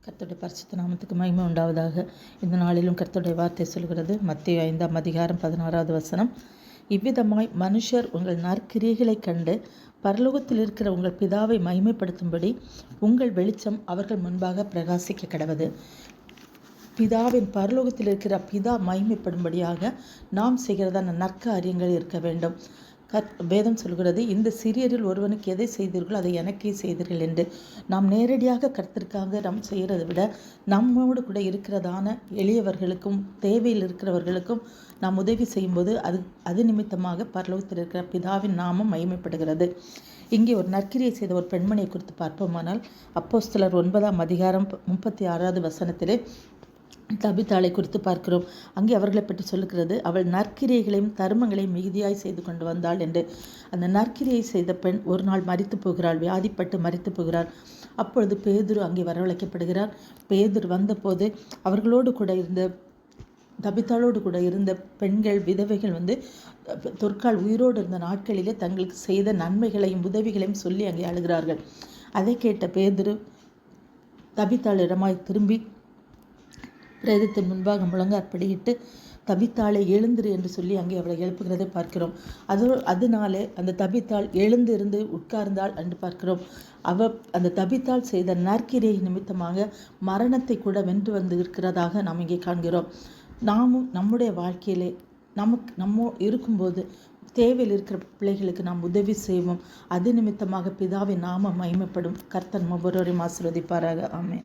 கர்த்தருடைய பரிசுத்த நாமத்துக்கு மகிமை உண்டாவதாக. இந்த நாளிலும் கர்த்தருடைய வார்த்தை சொல்கிறது. மத்தேயு 5ஆம் அதிகாரம் 16வது வசனம். இவ்விதமாய் மனுஷர் உங்கள் நற்கிரியைகளைக் கண்டு பரலோகத்தில் இருக்கிற உங்கள் பிதாவை மகிமைப்படுத்தும்படி உங்கள் வெளிச்சம் அவர்கள் முன்பாக பிரகாசிக்க கடவது. பிதாவின் பரலோகத்தில் இருக்கிற பிதா மகிமைப்படும்படியாக நாம் செய்கிறதான நற்காரியங்கள் இருக்க வேண்டும். வேதம் சொல்கிறது, இந்த சிறியரில் ஒருவனுக்கு எதை செய்தீர்களோ அதை எனக்கே செய்தீர்கள் என்று. நாம் நேரடியாக கர்த்தருக்காக நாம் செய்கிறதை விட நம்மோடு கூட இருக்கிறதான எளியவர்களுக்கும் தேவையில் இருக்கிறவர்களுக்கும் நாம் உதவி செய்யும்போது அது நிமித்தமாக பரலோகத்தில் இருக்கிற பிதாவின் நாமம் மகிமைப்படுகிறது. இங்கே ஒரு நற்கிரியை செய்த ஒரு பெண்மணியை குறித்து பார்ப்போமானால், அப்போஸ்தலர் 9ஆம் அதிகாரம் 36வது வசனத்திலே தபித்தாளை குறித்து பார்க்கிறோம். அங்கே அவர்களை பற்றி சொல்லுகிறது, அவள் நற்கிரியைகளையும் தர்மங்களையும் மிகுதியாய் செய்து கொண்டு வந்தாள் என்று. அந்த நற்கிரியை செய்த பெண் ஒரு நாள் மரித்து போகிறாள், வியாதிப்பட்டு மரித்து போகிறாள். அப்பொழுது பேதுரு அங்கே வரவழைக்கப்படுகிறார். பேதுரு வந்தபோது அவர்களோடு கூட இருந்த தபித்தாளோடு கூட இருந்த பெண்கள் விதவைகள் தொற்கால் உயிரோடு இருந்த நாட்களிலே தங்களுக்கு செய்த நன்மைகளையும் உதவிகளையும் சொல்லி அங்கே அழுகிறார்கள். அதை கேட்ட பேதுரு தபித்தாளிடமாய் திரும்பி பிரேதத்தின் முன்பாக முழங்காற்படியிட்டு, தபித்தாளை எழுந்திரு என்று சொல்லி அங்கே அவளை எழுப்புகிறதை பார்க்கிறோம். அதனாலே அந்த தபித்தாள் எழுந்திருந்து உட்கார்ந்தாள் என்று பார்க்கிறோம். அந்த தபித்தாள் செய்த நற்கிரியை நிமித்தமாக மரணத்தை கூட வென்று வந்து இருக்கிறதாக நாம் இங்கே காண்கிறோம். நாமும் நம்முடைய வாழ்க்கையிலே நம்ம இருக்கும்போது தேவையில் இருக்கிற பிள்ளைகளுக்கு நாம் உதவி செய்வோம். அது நிமித்தமாக பிதாவின் நாமம் மகிமைப்படும். கர்த்தர் ஒவ்வொருவரையும் ஆசீர்வதிப்பாராக. ஆமென்.